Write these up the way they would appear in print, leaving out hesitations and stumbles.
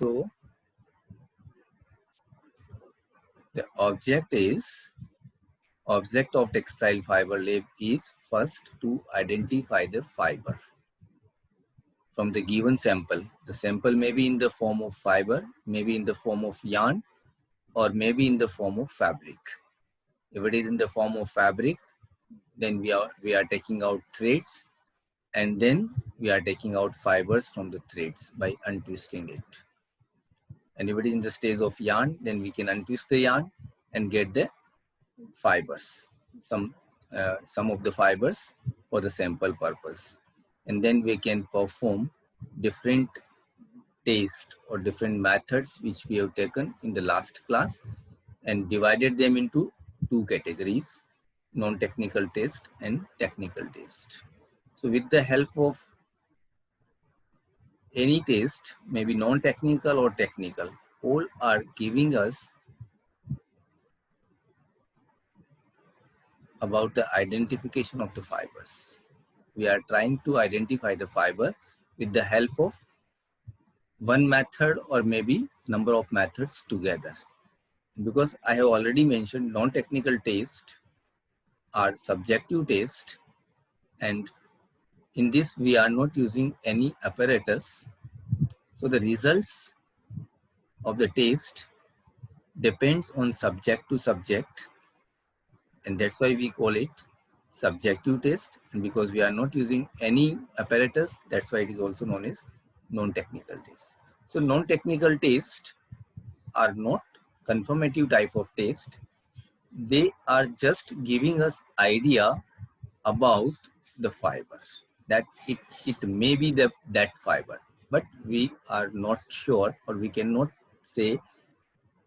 So the object of textile fiber lab is first to identify the fiber from the given sample. The sample may be in the form of fiber, maybe in the form of yarn, or maybe in the form of fabric. If it is in the form of fabric, then we are taking out threads, and then we are taking out fibers from the threads by untwisting it. And if it is in the stage of yarn, then we can untwist the yarn and get the fibers, some of the fibers for the sample purpose. And then we can perform different tests or different methods which we have taken in the last class and divided them into two categories: non-technical test and technical test. So with the help of any test, maybe non-technical or technical, all are giving us about the identification of the fibers. We are trying to identify the fiber with the help of one method or maybe number of methods together. Because I have already mentioned, non-technical tests are subjective tests, and in this we are not using any apparatus. So the results of the test depends on subject to subject, and that's why we call it subjective test. And because we are not using any apparatus, that's why it is also known as non-technical test. So non-technical tests are not confirmative type of test. They are just giving us idea about the fiber, that it may be that fiber, but we are not sure, or we cannot say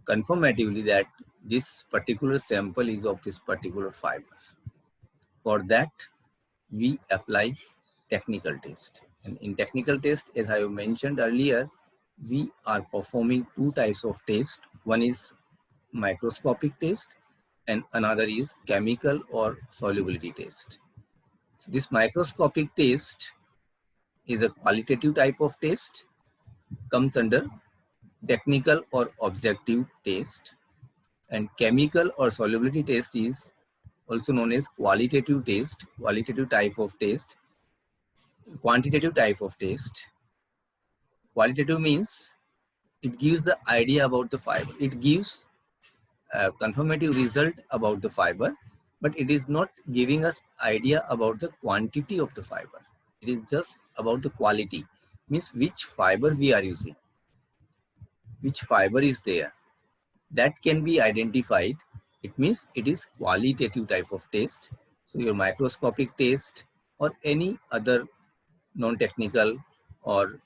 confirmatively that this particular sample is of this particular fiber. For that, we apply technical test. And in technical test, as I have mentioned earlier, we are performing two types of test. One is microscopic test and another is chemical or solubility test. So this microscopic test is a qualitative type of test, comes under technical or objective test, and chemical or solubility test is also known as qualitative test, qualitative type of test, quantitative type of test. Qualitative means it gives the idea about the fiber. It gives a confirmative result about the fiber, but it is not giving us idea about the quantity of the fiber. It is just about the quality, means which fiber we are using, which fiber is there. That can be identified. It means it is qualitative type of test. So your microscopic test or any other non-technical or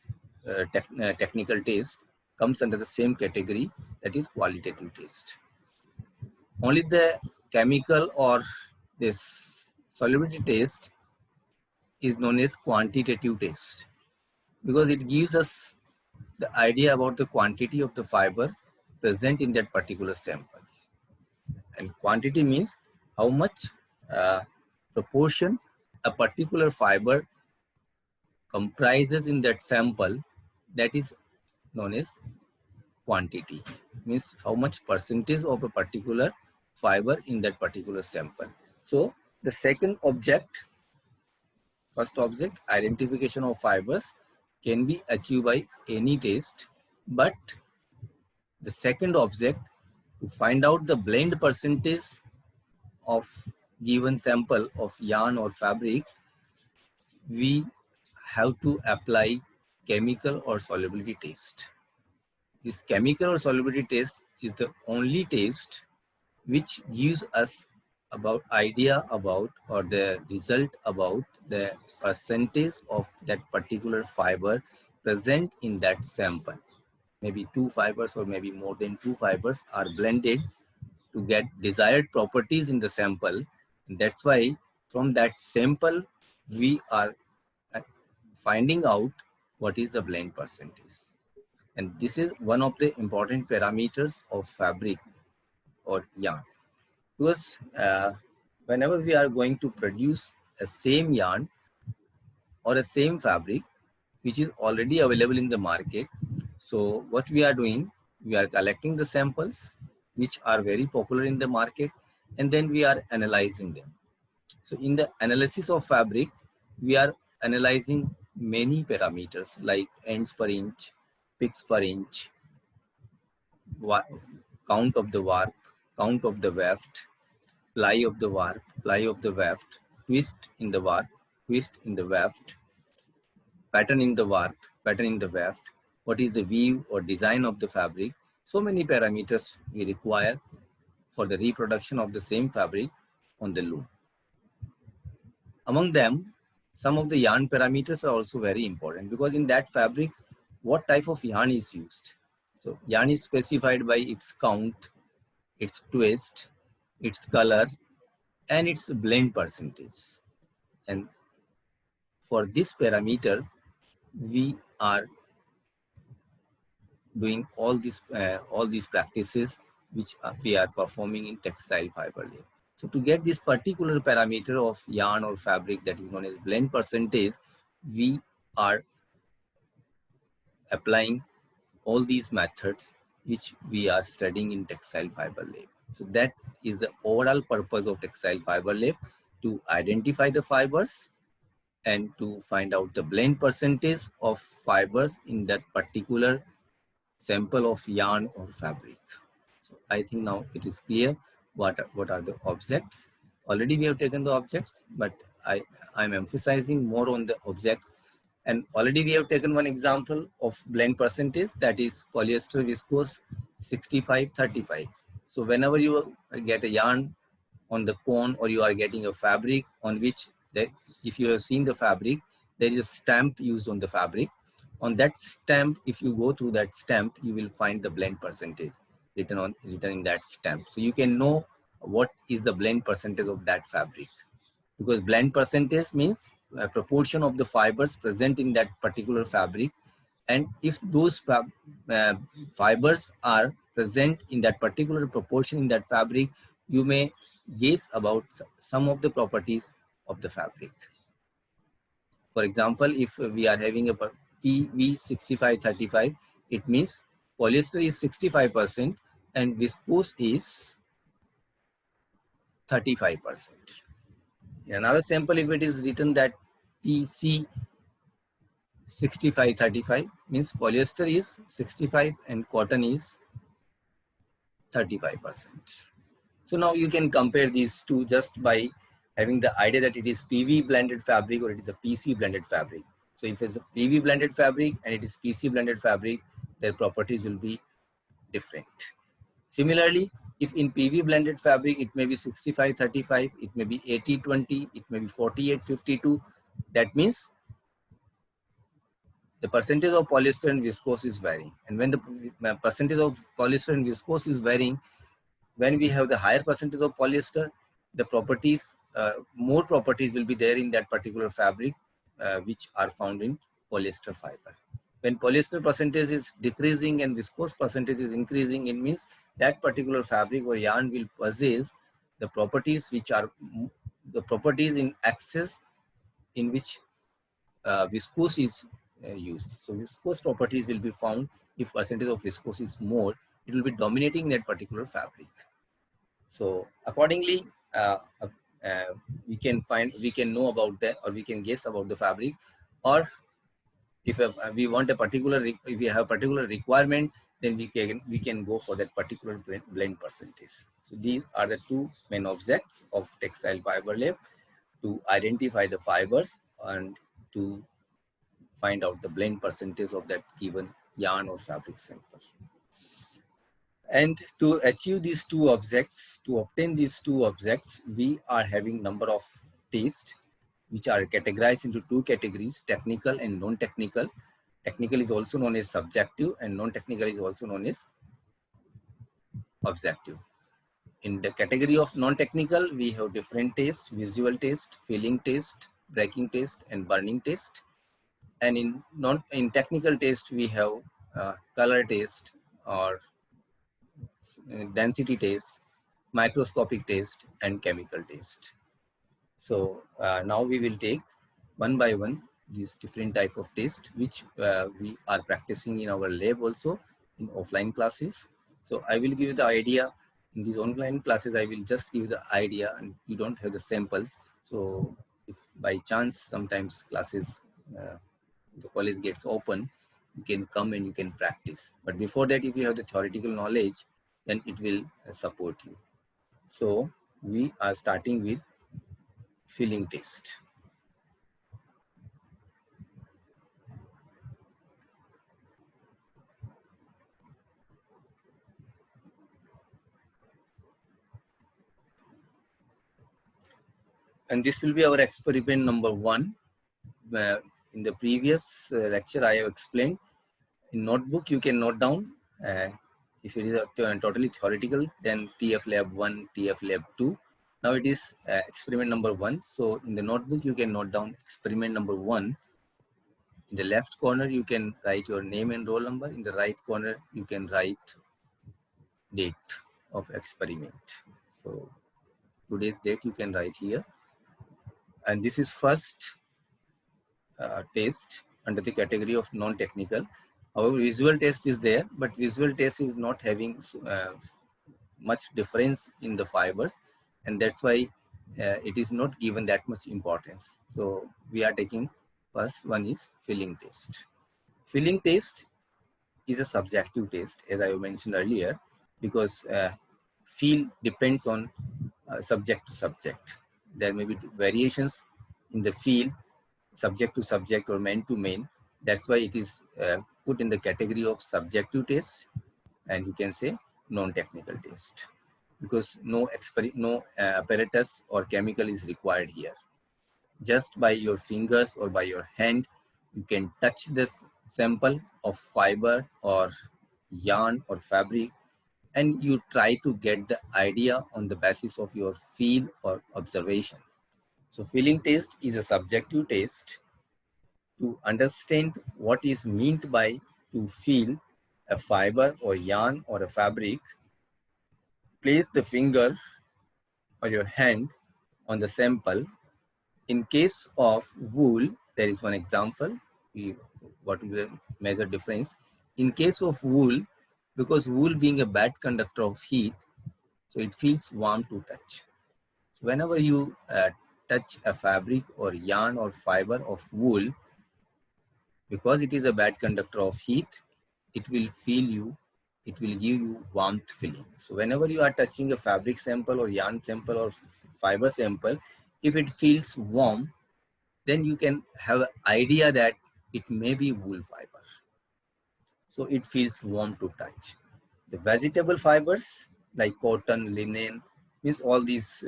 technical test comes under the same category, that is qualitative test. Only the chemical or this solubility test is known as quantitative test, because it gives us the idea about the quantity of the fiber present in that particular sample. And quantity means how much proportion a particular fiber comprises in that sample, that is known as quantity, means how much percentage of a particular fiber in that particular sample. So the second object, first object, identification of fibers, can be achieved by any test, but the second object, to find out the blend percentage of given sample of yarn or fabric, we have to apply chemical or solubility test. This chemical or solubility test is the only test which gives us about idea about or the result about the percentage of that particular fiber present in that sample. Maybe two fibers or maybe more than two fibers are blended to get desired properties in the sample. And that's why from that sample we are finding out what is the blend percentage. And this is one of the important parameters of fabric or yarn. Because whenever we are going to produce a same yarn or a same fabric which is already available in the market, So what we are doing, we are collecting the samples which are very popular in the market, and then we are analyzing them. So in the analysis of fabric, we are analyzing many parameters like ends per inch, picks per inch, count of the warp, count of the weft, ply of the warp, ply of the weft, twist in the warp, twist in the weft, pattern in the warp, pattern in the weft, what is the weave or design of the fabric. So many parameters we require for the reproduction of the same fabric on the loom. Among them, some of the yarn parameters are also very important, because in that fabric, what type of yarn is used. So yarn is specified by its count, its twist, its color, and its blend percentage. And for this parameter, we are doing all these practices which we are performing in textile fiber lab. So to get this particular parameter of yarn or fabric, that is known as blend percentage, we are applying all these methods which we are studying in textile fiber lab. So that is the overall purpose of textile fiber lab, to identify the fibers and to find out the blend percentage of fibers in that particular sample of yarn or fabric. So I think now it is clear what are the objects. Already we have taken the objects, but I'm emphasizing more on the objects. And already we have taken one example of blend percentage, that is polyester viscose 65-35. So whenever you get a yarn on the cone, or you are getting a fabric on which, if you have seen the fabric, there is a stamp used on the fabric. On that stamp, if you go through that stamp, you will find the blend percentage written in that stamp. So you can know what is the blend percentage of that fabric, because blend percentage means a proportion of the fibers present in that particular fabric. And if those fibers are present in that particular proportion in that fabric, you may guess about some of the properties of the fabric. For example, if we are having a PV 65-35, it means polyester is 65% and viscose is 35%. In another sample, if it is written that PC 65-35, means polyester is 65 and cotton is 35%. So now you can compare these two just by having the idea that it is PV blended fabric or it is a PC blended fabric. So if it's a PV blended fabric and it is PC blended fabric, their properties will be different. Similarly, if in PV blended fabric, it may be 65-35, it may be 80-20, it may be 48-52. That means the percentage of polyester and viscose is varying. And when the percentage of polyester and viscose is varying, when we have the higher percentage of polyester, the properties, more properties will be there in that particular fabric, which are found in polyester fiber. When polyester percentage is decreasing and viscose percentage is increasing, it means that particular fabric or yarn will possess the properties which are the properties in excess in which viscose is used. So viscose properties will be found. If percentage of viscose is more, it will be dominating that particular fabric. So accordingly, we can know about that, or we can guess about the fabric. Or if we want a particular, if we have a particular requirement, then we can go for that particular blend percentage. So these are the two main objects of textile fiber lab, to identify the fibers and to find out the blend percentage of that given yarn or fabric sample. And to achieve these two objects, to obtain these two objects, we are having number of tests which are categorized into two categories: technical and non-technical. Technical is also known as subjective, and non-technical is also known as objective. In the category of non-technical, we have different tests: visual test, feeling test, breaking test, and burning test. And in technical test, we have color test, or density test, microscopic test, and chemical test. So now we will take one by one these different types of tests, which we are practicing in our lab also in offline classes. So I will give you the idea. In these online classes, I will just give you the idea and you don't have the samples. So if by chance sometimes classes, the college gets open, you can come and you can practice. But before that, if you have the theoretical knowledge, then it will support you. So we are starting with feeling test. And this will be our experiment number 1. In the previous lecture, I have explained in notebook, you can note down. If it is totally theoretical, then TF Lab 1, TF Lab 2. Now it is experiment number 1. So in the notebook, you can note down experiment number 1. In the left corner, you can write your name and roll number. In the right corner, you can write date of experiment. So today's date you can write here. And this is first test under the category of non-technical. However, visual test is there, but visual test is not having much difference in the fibers, and that's why it is not given that much importance. So we are taking first one is feeling test. Feeling test is a subjective test, as I mentioned earlier, because feel depends on subject to subject. There may be variations in the feel, subject to subject or main to main. That's why it is put in the category of subjective test, and you can say non-technical test, because no apparatus or chemical is required here. Just by your fingers or by your hand, you can touch this sample of fiber or yarn or fabric, and you try to get the idea on the basis of your feel or observation. So feeling test is a subjective test to understand what is meant by to feel a fiber or yarn or a fabric. Place the finger or your hand on the sample. In case of wool, there is one example. What is the major difference? In case of wool, because wool being a bad conductor of heat, so it feels warm to touch. So whenever you touch a fabric or yarn or fiber of wool, because it is a bad conductor of heat, it will it will give you warmth feeling. So whenever you are touching a fabric sample or yarn sample or fiber sample, if it feels warm, then you can have an idea that it may be wool fiber. So it feels warm to touch. The vegetable fibers like cotton, linen, means all these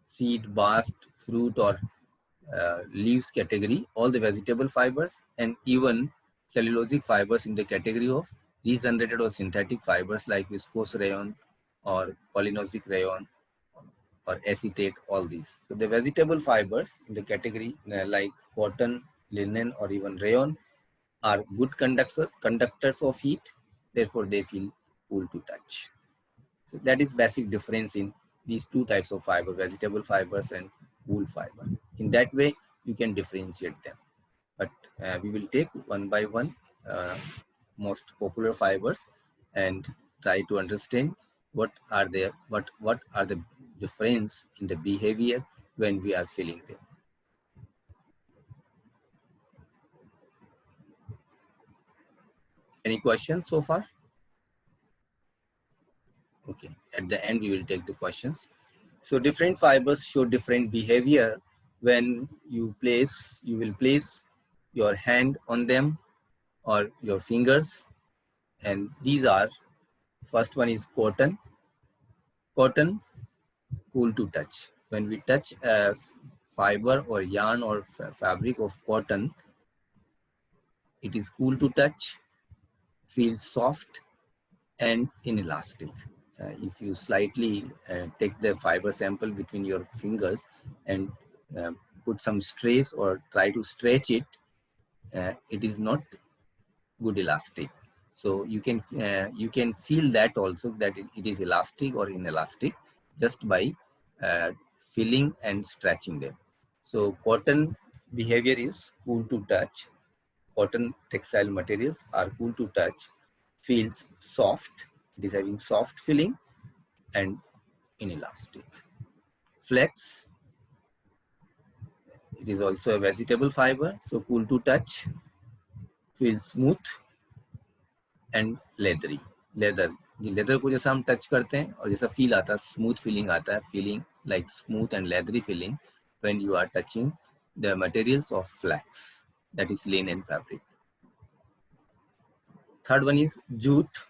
seed, bast, fruit or leaves category, all the vegetable fibers, and even cellulosic fibers in the category of regenerated or synthetic fibers like viscose rayon or polynoxic rayon or acetate, all these. So the vegetable fibers in the category like cotton, linen or even rayon are good conductors of heat, therefore they feel cool to touch. So that is basic difference in these two types of fiber, vegetable fibers and wool fiber. In that way, you can differentiate them. But we will take one by one most popular fibers and try to understand what are the difference in the behavior when we are feeling them. Any questions so far? Okay, at the end we will take the questions. So different fibers show different behavior when you will place your hand on them or your fingers. And these are, first one is cotton. Cotton, cool to touch. When we touch a fiber or yarn or fabric of cotton, it is cool to touch, feels soft and inelastic. If you slightly take the fiber sample between your fingers and put some stress or try to stretch it, it is not good elastic. So you can feel that also that it is elastic or inelastic just by feeling and stretching them. So cotton behavior is cool to touch. Cotton textile materials are cool to touch, feels soft, it is having soft feeling and inelastic. Flex, it is also a vegetable fiber, so cool to touch, feels smooth and leathery. Leather को जैसा हम touch करते हैं और जैसा feel आता है, smooth feeling आता है, feeling like smooth and leathery feeling when you are touching the materials of flax, that is linen fabric. Third one is jute.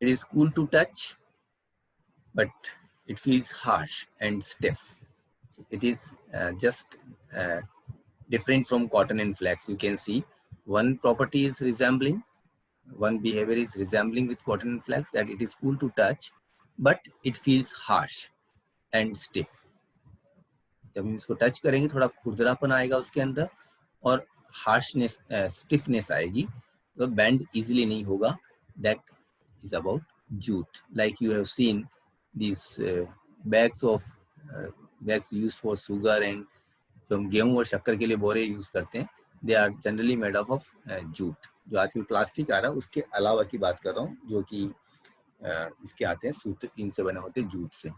It is cool to touch, but it feels harsh and stiff. So it is just different from cotton and flax. You can see one property is resembling, one behavior is resembling with cotton and flax, that it is cool to touch, but it feels harsh and stiff. जब हम इसको touch करेंगे थोड़ा खुरदरापन आएगा उसके अंदर और हार्शनेस स्टिफनेस आएगी, तो बैंड इजीली नहीं होगा. That is about jute. Like you have seen this bags used for sugar and जो हम गेहूं और शक्कर के लिए बोरे यूज करते हैं, they are generally made of jute. जो आजकल प्लास्टिक आ रहा है उसके अलावा की बात कर रहा हूँ, जो कि इसके आते हैं सूत्र, इनसे बने होते हैं जूट से.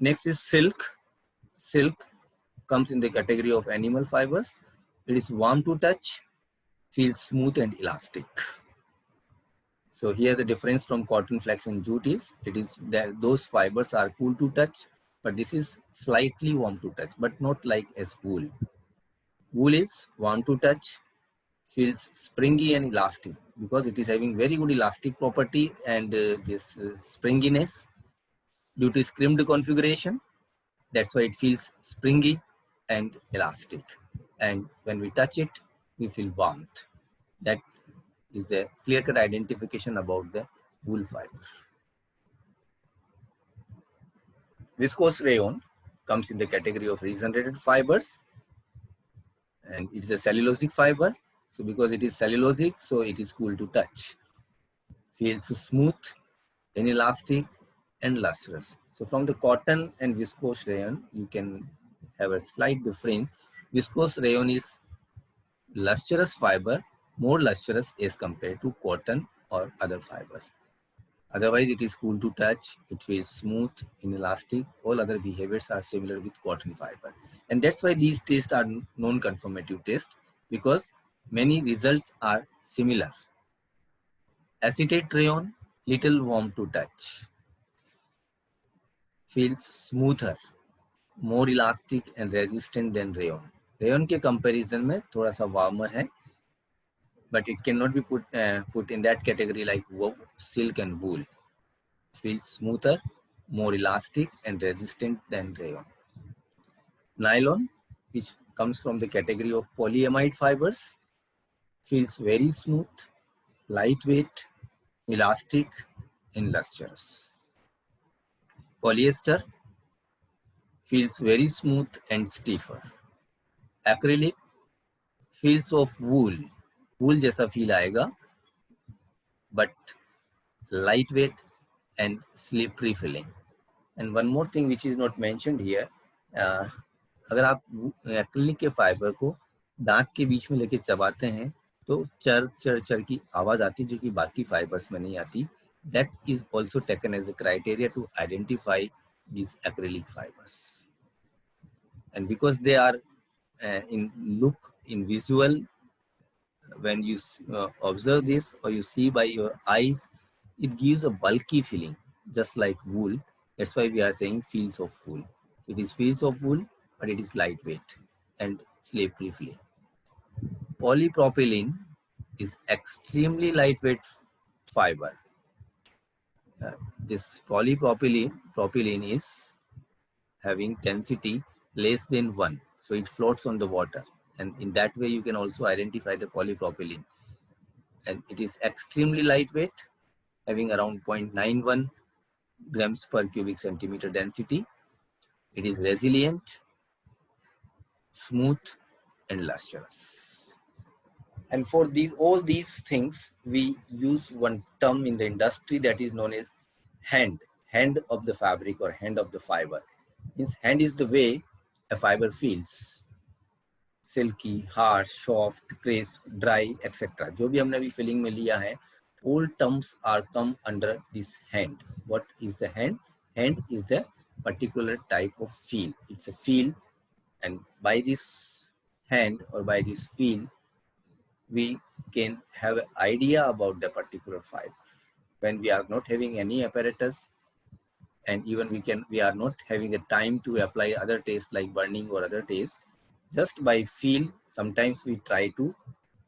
Next is silk. Silk comes in the category of animal fibers. It is warm to touch, feels smooth and elastic. So here the difference from cotton, flax and jute is, it is that those fibers are cool to touch, but this is slightly warm to touch, but not like as wool. Wool is warm to touch, feels springy and elastic because it is having very good elastic property and this springiness due to crimped configuration. That's why it feels springy and elastic. And when we touch it, we feel warmth. That is the clear-cut identification about the wool fibers. Viscose rayon comes in the category of regenerated fibers. And it is a cellulosic fiber. So because it is cellulosic, so it is cool to touch. Feels smooth, inelastic, and lustrous. So from the cotton and viscose rayon, you can have a slight difference. Viscose rayon is lustrous fiber, more lustrous as compared to cotton or other fibers. Otherwise, it is cool to touch, it feels smooth, inelastic. All other behaviors are similar with cotton fiber. And that's why these tests are non-conformative tests, because many results are similar. Acetate rayon, little warm to touch. Feels smoother, more elastic and resistant than rayon. Rayon के comparison में थोड़ा सा warmer है, but it cannot be put in that category like silk and wool. Feels smoother, more elastic and resistant than rayon. Nylon, which comes from the category of polyamide fibers, feels very smooth, lightweight, elastic and lustrous. Polyester feels very smooth and stiffer. Acrylic feels of wool, wool जैसा feel आएगा, but lightweight and slippery feeling. And one more thing which is not mentioned here, अगर आप acrylic के fibre को दांत के बीच में लेके चबाते हैं तो चर चर चर की आवाज आती है, जो कि बाकी फाइबर्स में नहीं आती. That is also taken as a criteria to identify these acrylic fibers. And because they are in visual, when you observe this or you see by your eyes, it gives a bulky feeling, just like wool. That's why we are saying feels of wool. It is feels of wool, but it is lightweight and slippery feeling. Polypropylene is extremely lightweight fiber. This polypropylene is having density less than 1, so it floats on the water, and in that way you can also identify the polypropylene. And it is extremely lightweight, having around 0.91 grams per cubic centimeter density. It is resilient, smooth and lustrous. And for all these things, we use one term in the industry that is known as hand of the fabric or hand of the fiber. Means hand is the way a fiber feels. Silky, harsh, soft, crisp, dry etcetera, जो भी हमने अभी feeling में लिया है, all terms are come under this hand. What is the hand? Hand is the particular type of feel. It's a feel, and by this hand or by this feel, we can have an idea about the particular fiber. When we are not having any apparatus, and even we are not having the time to apply other tastes like burning or other tastes, just by feel, sometimes we try to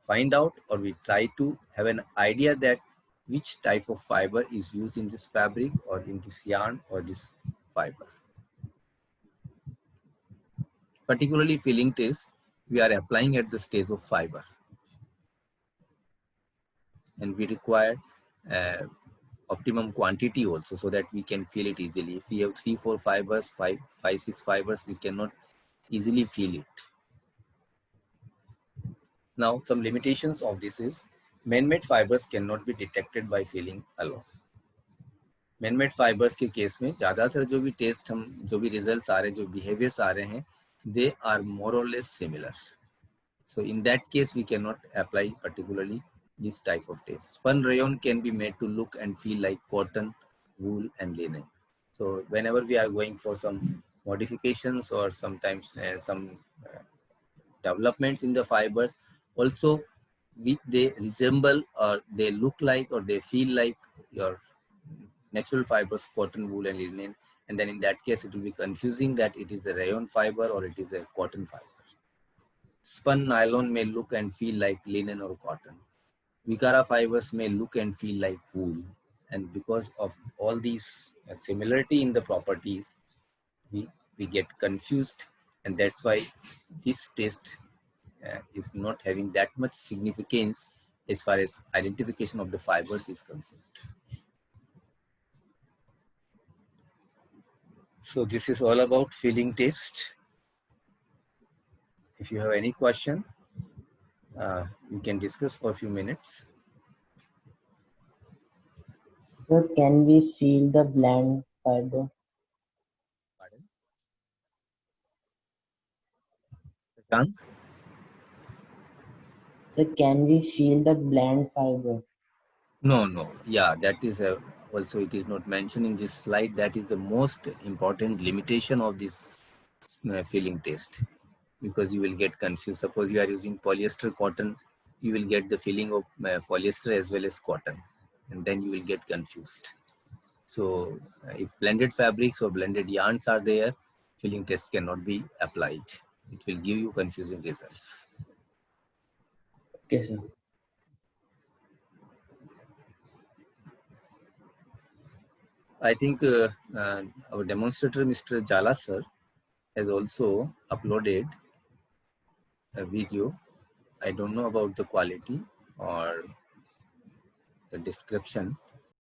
find out, or we try to have an idea that which type of fiber is used in this fabric or in this yarn or this fiber. Particularly feeling taste, we are applying at the stage of fiber, and we require uh, optimum quantity also, so that we can feel it easily. If we have 3-4 fibers, 5-6 fibers, we cannot easily feel it. Now, some limitations of this is man-made fibers cannot be detected by feeling alone. Man-made fibers के case में ज़्यादातर जो भी test हम जो भी results आ रहे हैं, जो बिहेवियर्स आ रहे हैं, they are more or less similar. So in that case, we cannot apply particularly this type of taste. Spun rayon can be made to look and feel like cotton, wool, and linen. So whenever we are going for some modifications or sometimes some developments in the fibers, also they resemble or they look like or they feel like your natural fibers, cotton, wool, and linen. And then in that case, it will be confusing that it is a rayon fiber or it is a cotton fiber. Spun nylon may look and feel like linen or cotton. Vikara fibers may look and feel like wool. And because of all these similarity in the properties, we get confused, and that's why this test is not having that much significance as far as identification of the fibers is concerned. So this is all about feeling taste. If you have any question, we can discuss for a few minutes. Sir, can we feel the blend fiber? Pardon? Shashank? Sir, can we feel the blend fiber? No. Yeah, that is also it is not mentioned in this slide. That is the most important limitation of this feeling test, because you will get confused. Suppose you are using polyester cotton, you will get the feeling of polyester as well as cotton, and then you will get confused. So if blended fabrics or blended yarns are there, feeling test cannot be applied. It will give you confusing results. Okay, sir. I think our demonstrator, Mr. Jala sir, has also uploaded a video. I don't know about the quality or the description,